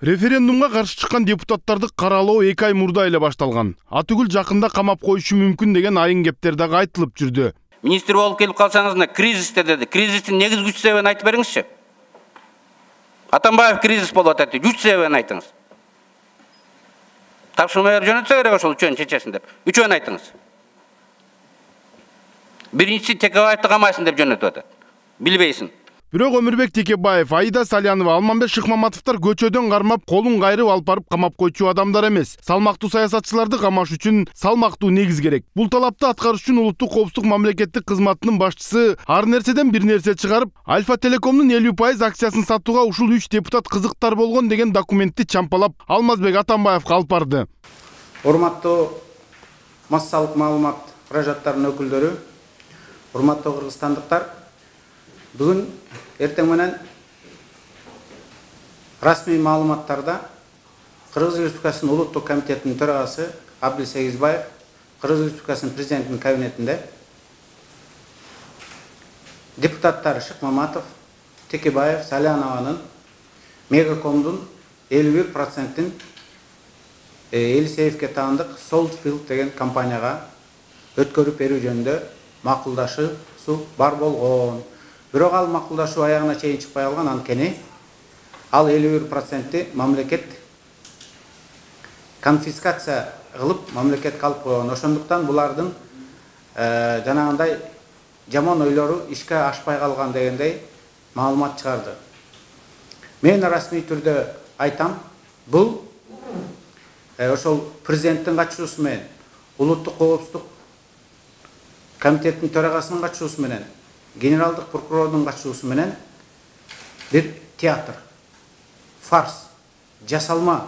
Референдумга каршы чыккан депутаттарды каралоо 2 ай мурда эле башталган. Атүгүл жакында камап коюшу мүмкүн деген айын кептер дагы айтылып жүрдү. Министр болуп келип калсаңыз, кризисте деди. Кризистин негизги күч себебин айтып бериңизчи. Атамбаев кризис болуп атат. Күч себебин айтыңыз. Тапшырма берип жөнөтсө керек ошол үчөөнү чечесин деп. Үчөөнү айтыңыз. Биринчиси Текебаевди камайсың деп жөнөтүп атат. Билбейсиң. Бирок Өмүрбек Текебаев, Аида Салянова, Алмамбет Шыкмаматовдор көчөдөн кармап, колун кайрып алып барып камап койчу адамдар эмес. Салмактуу саясатчыларды камаш үчүн салмактуу негиз керек. Бул талапты аткарыш үчүн Улуттук коопсуздук мамлекеттик кызматынын башчысы ар нерседен бир нерсе чыгарып, Альфа Телекомдун 50% акциясын сатууга ушул 3 депутат кызыктар болгон деген документти чампалап Алмазбек Атамбаевга алып барды. Урматтуу массалык маалымат каражаттарынын өкүлдөрү, урматтуу кыргызстандыктар, бүгүн эртең менен расмий маалыматтарда Кыргыз Республикасынын Улуттук комитетинин төрагасы Абдил Сегизбаев Кыргыз Республикасынын президентинин кабинетинде депутаттар Шыкмаматов, Текебаев, Салянованын Мегакомдун 51%-ин Елисеевке таандык Солтфилд деген компанияга өткөрүп берүү жөнүндө макулдашуу бар болгон. Бирок ал макулдашуу аягына чейин чыкпай калган, анткени ал 51%-ти мамлекет конфискация кылып, мамлекетке алып койгон. Ошондуктан булардын жанагындай жаман ойлору ишке ашпай калган дегендей маалымат чыгарды. Мен расмий түрдө айтам, бул ошол президенттин катышуусу менен, Улуттук коопсуздук комитеттин төрагасынын катышуусу менен, генералдык прокурордун катышуусу менен бир театр, фарс, жасалма.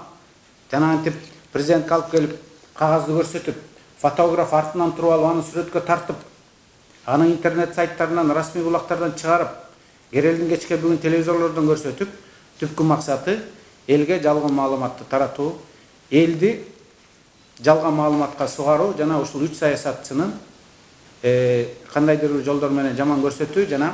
Жанагынтип президентке алып келип, кагазды көрсөтүп, фотограф артынан туруп алып, аны сүрөткө тартып, аны интернет сайттарынан, расмий булактардан чыгарып, Керелдин кечке бүгүн телевизорлордон көрсөтүп, түпкү максаты элге жалган маалыматты таратуу, элди жалган маалыматка сугаруу, жана ушул 3 саясатчынын кандайдыр бир жолдор менен жаман көрсөтүү жана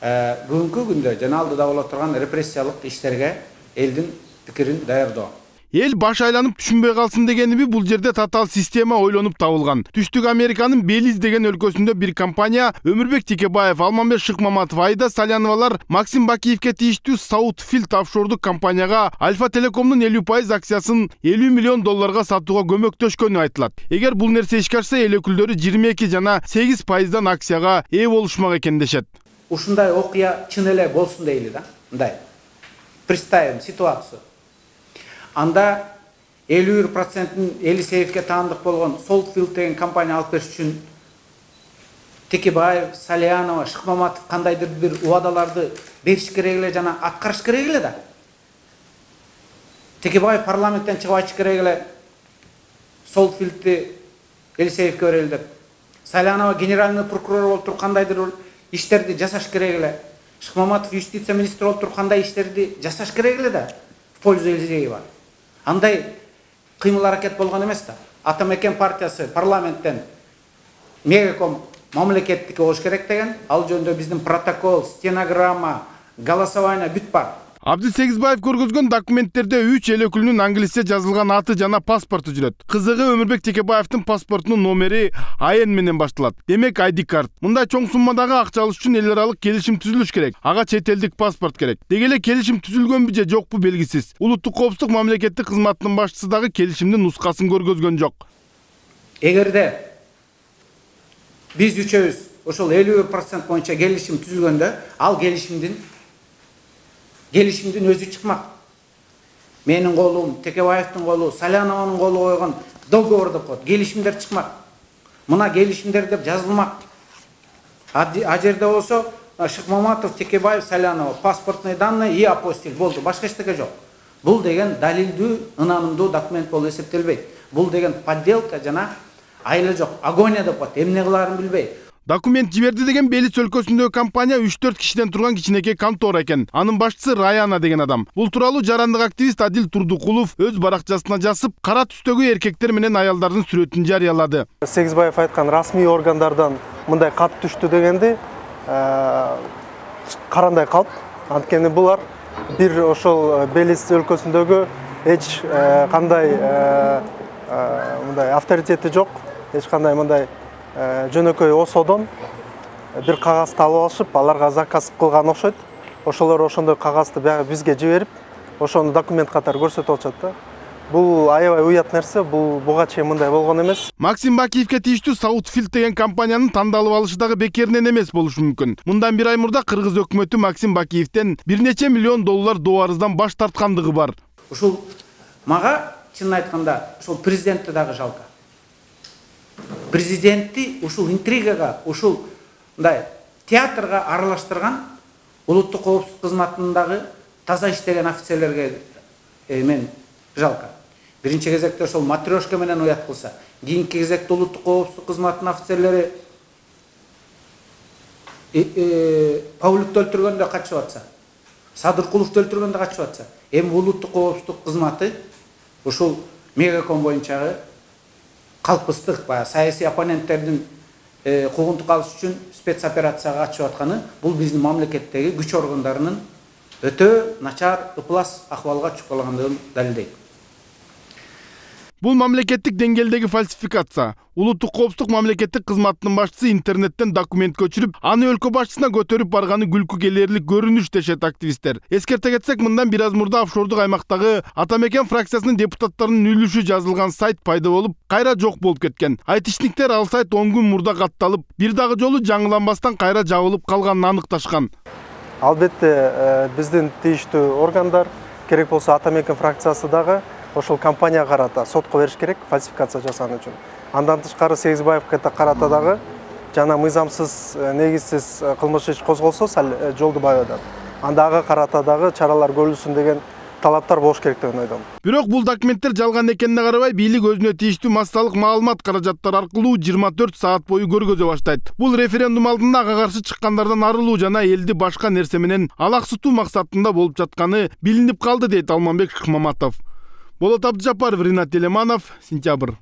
бүгүнкү күндө жана алдыда боло турган репрессиялык иштерге элдин пикирин даярдоо. Эл баш айланып түшүнбөй калсын дегениби, бул жерде татаал система ойлонуп табылган. Түштүк Американын Белиз деген өлкөсүндө бир компания Өмүрбек Текебаев, Алмамбет Шыкмаматов, Аида Саляновалар Максим Бакиевке тийиштүү Саутфилд офшордук компанияга Альфа Телекомдун 50% акциясын $50 миллион сатууга көмөктөшкөнү айтылат. Эгер бул нерсе ишке ашса, эл өкүлдөрү 22 жана 8%дан акцияга ээ болушмак экен дешет. Ушундай окуя чын эле болсун дейли да. Мындай. Представим ситуацию. Анда 51%-ин Елисеевке таандык болгон Солтфилд деген компания алып бериш үчүн Текебаев, Салянова, Шыкмаматов кандайдыр бир убадаларды бериш керек эле жана аткарыш керек эле да. Текебаев парламенттен чыгып айтыш керек эле Солтфилдти Елисеевке берели деп. Салянова генеральный прокурор болуп туруп кандайдыр бир иштерди жасаш керек эле. Шыкмаматов юстиция министри болуп туруп кандай иштерди жасаш керек эле да. В пользу Елисеева. Андай кыймыл аракет болгон эмес да. Атамекен партиясы парламенттен Мегаком мамлекеттики болуш керек деген, ал жөнүндө биздин протокол, стенограмма, голосование бүт бар. Абдил Сегизбаев көргөзгөн документтерде 3 эл өкүлүнүн англисче жазылган аты жана паспорту жүрөт. Кызыгы, Өмүрбек Текебаевдин паспортунун номери АН менен башталат. Демек ID карт. Мындай чоң суммадагы акча алыш үчүн эл аралык келишим түзүлүш керек. Ага чет элдик паспорт керек. Деги эле келишим түзүлгөнбү же жокпу белгисиз. Улуттук коопсуздук мамлекеттик кызматынын башчысы дагы келишимдин нускасын көргөзгөн жок. Эгерде биз үчөөбүз ошол 51% боюнча келишим түзүлгөндө, ал келишимдин өзү чыкмак. Менин колум, Текебаевдин колу, Салянованын колу койгон договор деп коет. Келишимдер чыкмак. Мына келишимдер деп жазылмак. А жерде болсо Шыкмаматов, Текебаев, Салянова, паспортный данные и апостиль болду. Башка эчтеке жок. Бул деген далилдүү, ынанымдуу документ болуп эсептелбейт. Бул деген подделка жана айла жок. Агония деп коет. Эмне кылаарын билбей. Документ жиберди деген Белиз өлкөсүндөгү компания 3-4 кишиден турган кичинекей контора экен. Анын башчысы Раяна деген адам. Бул тууралуу жарандык активист Адил Турдукулов өз баракчасына жазып, кара түстөгү эркектер менен аялдардын сүрөтүн жарыялады. Сегизбаев айткан расмий органдардан мындай кат түштү дегенди карандай калп. Анткени булар бир ошол Белиз өлкөсүндөгү эч кандай мындай авторитети жок, эч кандай мындай жөнөкөй осодон бир кагазды алып алышып, аларга заказ кылган окшойт. Ошолор ошондой кагазды баягы бизге жиберип, ошону документ катары көрсөтүп атышат да. Бул аябай уят нерсе, буга чейин мындай болгон эмес. Максим Бакиевке тийиштүү Southfield деген компаниянын тандалып алышы дагы бекеринен эмес болушу мүмкүн. Мындан бир ай мурда кыргыз өкмөтү Максим Бакиевден бир нече миллион доллар доо арыздан баш тарткандыгы бар. Ушул мага чынын айтканда ушул президентти дагы жалко. Президентти ушул интригага, ушул мындай театрга аралаштырган улуттук коопсуздук кызматындагы таза иштеген офицерлерге мен жалко. Биринчи кезекте ошол матрешка менен уят кылса, кийинки кезекте улуттук коопсуздук кызматынын офицерлери Павликти өлтүргөндө качып атса, Садыркуловду өлтүргөндө качып атса, эми улуттук коопсуздук кызматы ушул мегаком боюнчагы калпыстык баягы саясий оппоненттердин куугунтук алыш үчүн спецоперацияга катышып атканы бул биздин мамлекеттеги күч органдарынын өтө начар, ыплас акыбалга түшүп калгандыгын далилдейт. Бул мамлекеттик деңгээлдеги фальсификация. Улуттук коопсуздук мамлекеттик кызматынын башчысы интернеттен документ көчүрүп, аны өлкө башчысына көтөрүп барганы күлкү келерлик көрүнүш дешет активисттер. Эскерте кетсек, мындан бир аз мурда офшордук аймактагы Атамекен фракциясынын депутаттарынын үлүшү жазылган сайт пайда болуп, кайра жок болуп кеткен. Айтышниктер ал сайт 10 күн мурда катталып, бир дагы жолу жаңыланбастан кайра жабылып калганын аныкташкан. Албетте биздин тийиштүү органдар, керек болсо Атамекен фракциясы дагы ошол компанияга карата сотко бериш керек фальсификация жасаган үчүн. Андан тышкары Сегизбаевге карата дагы жана мыйзамсыз, негизсиз кылмыш иш козголсо Жолдубаевдан. Анда ага карата дагы чаралар көрүлсүн деген талаптар болуш керек деп ойдом. Бирок бул документтер жалган экенине карабай, бийлик өзүнө тийиштүү массалык маалымат каражаттары аркылуу 24 саат бою көргөзө баштайт. Бул референдум алдында ага каршы чыккандардан арылуу жана элди башка нерсе менен алаксытуу максатында болуп жатканы билинип калды, дейт Алманбек Шыкмаматов. Болот Абдыжапаров, Ринат Телеманов, Сентябрь.